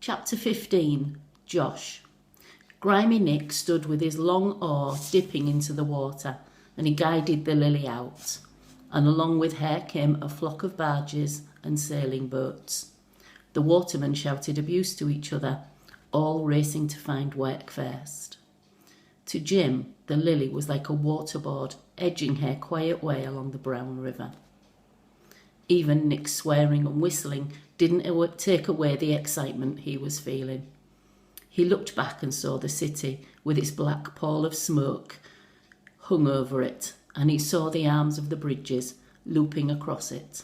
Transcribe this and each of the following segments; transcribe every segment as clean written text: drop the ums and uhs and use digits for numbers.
Chapter 15. Josh. Grimy Nick stood with his long oar dipping into the water, and he guided the Lily out, and along with her came a flock of barges and sailing boats. The watermen shouted abuse to each other, all racing to find work first. To Jim, the Lily was like a waterboard edging her quiet way along the brown river. Even Nick's swearing and whistling didn't take away the excitement he was feeling. He looked back and saw the city with its black pall of smoke hung over it, and he saw the arms of the bridges looping across it,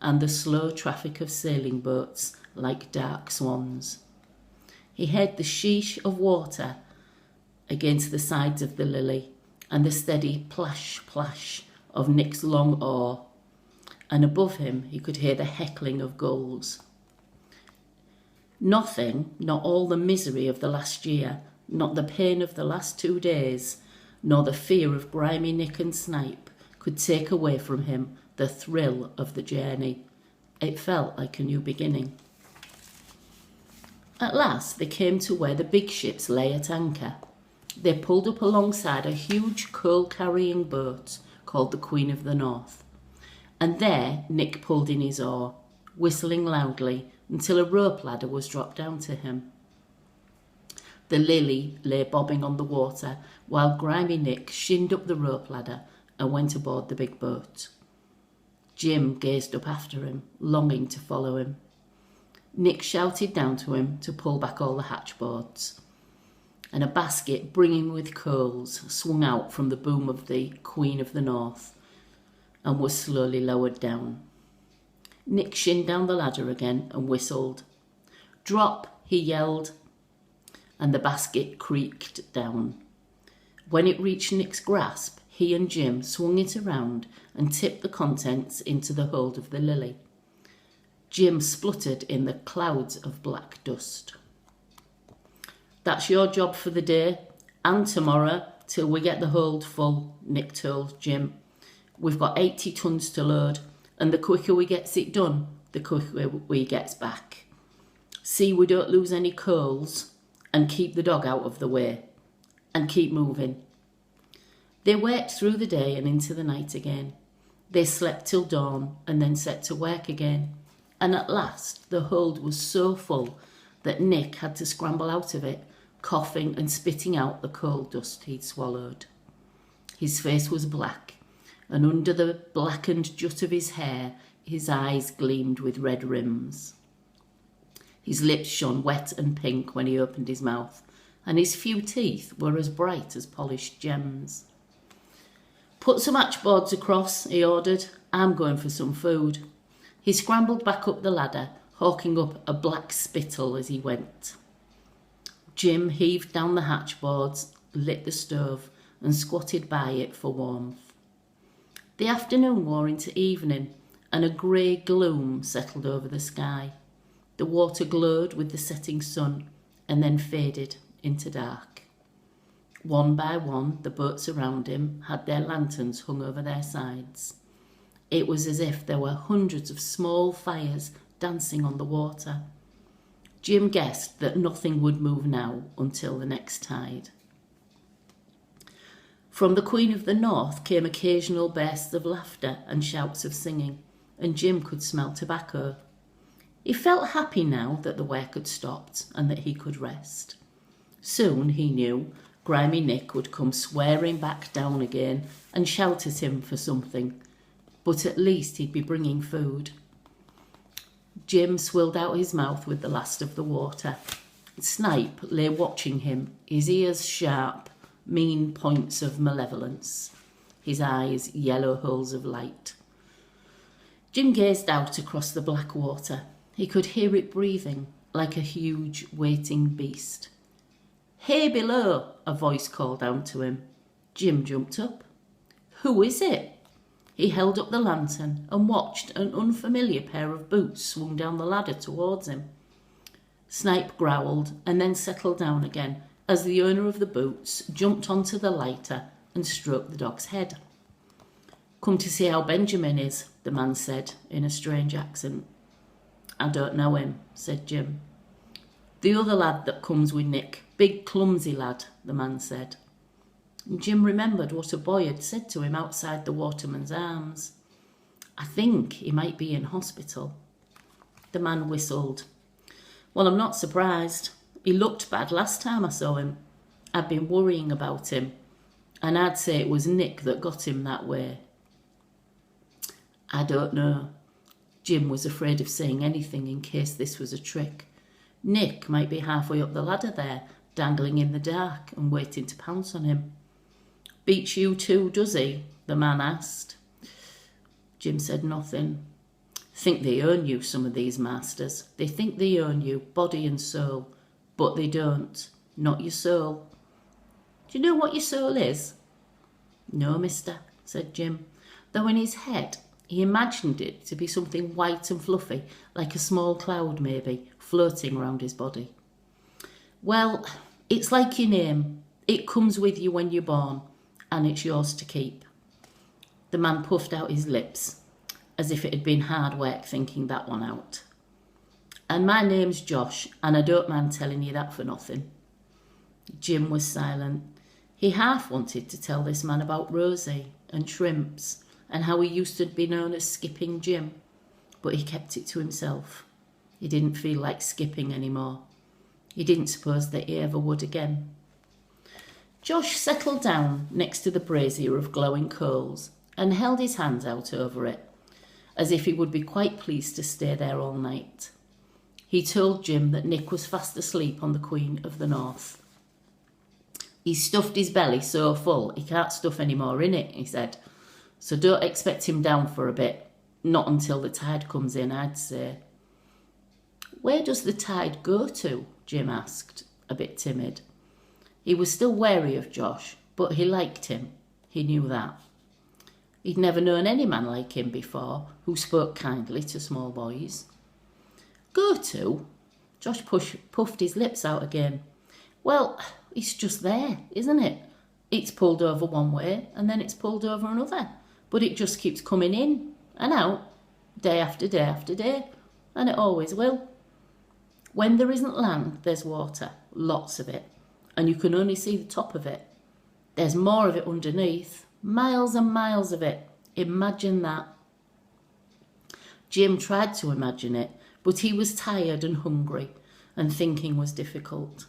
and the slow traffic of sailing boats like dark swans. He heard the sheesh of water against the sides of the Lily, and the steady plash-plash of Nick's long oar, and above him he could hear the heckling of gulls. Nothing, not all the misery of the last year, not the pain of the last 2 days, nor the fear of Grimy Nick and Snipe could take away from him the thrill of the journey. It felt like a new beginning. At last they came to where the big ships lay at anchor. They pulled up alongside a huge coal-carrying boat called the Queen of the North. And there Nick pulled in his oar, whistling loudly until a rope ladder was dropped down to him. The Lily lay bobbing on the water while Grimy Nick shinned up the rope ladder and went aboard the big boat. Jim gazed up after him, longing to follow him. Nick shouted down to him to pull back all the hatchboards, and a basket brimming with coals swung out from the boom of the Queen of the North and was slowly lowered down. Nick shinned down the ladder again and whistled. "Drop," he yelled, and the basket creaked down. When it reached Nick's grasp, he and Jim swung it around and tipped the contents into the hold of the Lily. Jim spluttered in the clouds of black dust. "That's your job for the day, and tomorrow, till we get the hold full," Nick told Jim. "We've got 80 tons to load, and the quicker we gets it done, the quicker we gets back. See we don't lose any coals, and keep the dog out of the way, and keep moving." They worked through the day and into the night again. They slept till dawn and then set to work again, and at last the hold was so full that Nick had to scramble out of it, coughing and spitting out the coal dust he'd swallowed. His face was black, and under the blackened jut of his hair, his eyes gleamed with red rims. His lips shone wet and pink when he opened his mouth, and his few teeth were as bright as polished gems. "Put some hatchboards across," he ordered. "I'm going for some food." He scrambled back up the ladder, hawking up a black spittle as he went. Jim heaved down the hatchboards, lit the stove, and squatted by it for warmth. The afternoon wore into evening, and a grey gloom settled over the sky. The water glowed with the setting sun, and then faded into dark. One by one, the boats around him had their lanterns hung over their sides. It was as if there were hundreds of small fires dancing on the water. Jim guessed that nothing would move now until the next tide. From the Queen of the North came occasional bursts of laughter and shouts of singing, and Jim could smell tobacco. He felt happy now that the work had stopped and that he could rest. Soon, he knew, Grimy Nick would come swearing back down again and shout at him for something, but at least he'd be bringing food. Jim swilled out his mouth with the last of the water. Snipe lay watching him, his ears sharp, mean points of malevolence, his eyes yellow holes of light. Jim gazed out across the black water. He could hear it breathing like a huge waiting beast. "Hey below," a voice called down to him. Jim jumped up. "Who is it?" He held up the lantern and watched an unfamiliar pair of boots swung down the ladder towards him. Snipe growled and then settled down again as the owner of the boots jumped onto the lighter and stroked the dog's head. "Come to see how Benjamin is," the man said in a strange accent. "I don't know him," said Jim. The other lad that comes with Nick. Big clumsy lad, the man said. And Jim remembered what a boy had said to him outside the Waterman's Arms. I think he might be in hospital. The man whistled. Well, I'm not surprised. He looked bad last time I saw him. I'd been worrying about him, and I'd say it was Nick that got him that way. I don't know. Jim was afraid of saying anything in case this was a trick. Nick might be halfway up the ladder there, dangling in the dark and waiting to pounce on him. Beats you too, does he? The man asked. Jim said nothing. Think they own you, some of these masters. They think they own you, body and soul, but they don't. Not your soul. Do you know what your soul is? No, mister, said Jim, though in his head he imagined it to be something white and fluffy, like a small cloud maybe, floating round his body. Well, it's like your name. It comes with you when you're born, and it's yours to keep. The man puffed out his lips, as if it had been hard work thinking that one out. And my name's Josh, and I don't mind telling you that for nothing. Jim was silent. He half wanted to tell this man about Rosie and shrimps and how he used to be known as Skipping Jim, but he kept it to himself. He didn't feel like skipping anymore. He didn't suppose that he ever would again. Josh settled down next to the brazier of glowing coals and held his hands out over it, as if he would be quite pleased to stay there all night. He told Jim that Nick was fast asleep on the Queen of the North. He's stuffed his belly so full he can't stuff any more in it, he said. So don't expect him down for a bit. Not until the tide comes in, I'd say. Where does the tide go to? Jim asked, a bit timid. He was still wary of Josh, but he liked him. He knew that. He'd never known any man like him before, who spoke kindly to small boys. Go to? Josh puffed his lips out again. Well, it's just there, isn't it? It's pulled over one way and then it's pulled over another, but it just keeps coming in and out, day after day after day, and it always will. When there isn't land, there's water, lots of it, and you can only see the top of it. There's more of it underneath, miles and miles of it. Imagine that. Jim tried to imagine it, but he was tired and hungry, and thinking was difficult.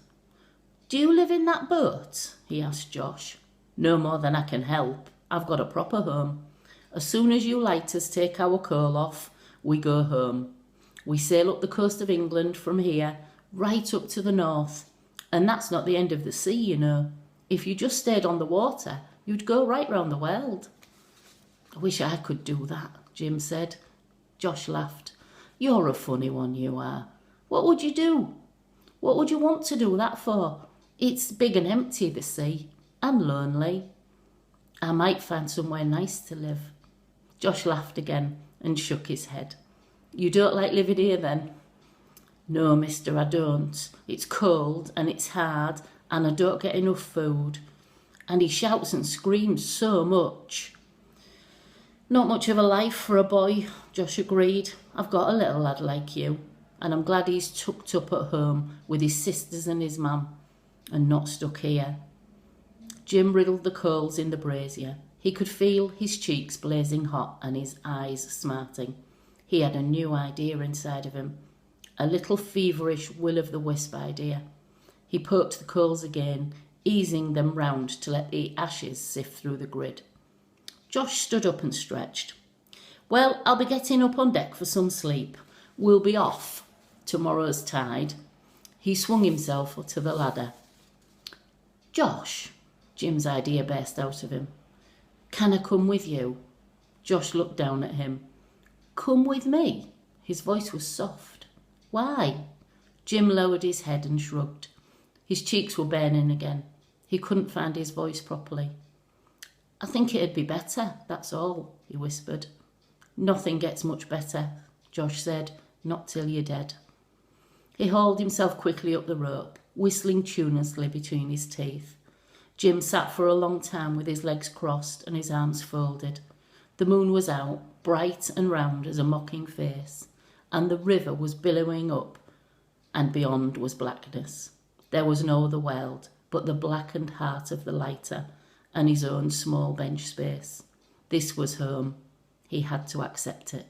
Do you live in that boat? He asked Josh. No more than I can help. I've got a proper home. As soon as you lighters take our coal off, we go home. We sail up the coast of England from here, right up to the north. And that's not the end of the sea, you know. If you just stayed on the water, you'd go right round the world. I wish I could do that, Jim said. Josh laughed. You're a funny one, you are. What would you do? What would you want to do that for? It's big and empty, the sea, and lonely. I might find somewhere nice to live. Josh laughed again and shook his head. You don't like living here then? No, mister, I don't. It's cold and it's hard and I don't get enough food. And he shouts and screams so much. Not much of a life for a boy, Josh agreed. I've got a little lad like you, and I'm glad he's tucked up at home with his sisters and his mum, and not stuck here. Jim riddled the coals in the brazier. He could feel his cheeks blazing hot and his eyes smarting. He had a new idea inside of him, a little feverish will-o'-the-wisp idea. He poked the coals again, easing them round to let the ashes sift through the grid. Josh stood up and stretched. Well, I'll be getting up on deck for some sleep. We'll be off tomorrow's tide. He swung himself to the ladder. Josh, Jim's idea burst out of him. Can I come with you? Josh looked down at him. Come with me? His voice was soft. Why? Jim lowered his head and shrugged. His cheeks were burning again. He couldn't find his voice properly. I think it'd be better, that's all, he whispered. Nothing gets much better, Josh said, not till you're dead. He hauled himself quickly up the rope, whistling tunelessly between his teeth. Jim sat for a long time with his legs crossed and his arms folded. The moon was out, bright and round as a mocking face, and the river was billowing up and beyond was blackness. There was no other world but the blackened heart of the lighter and his own small bench space. This was home. He had to accept it.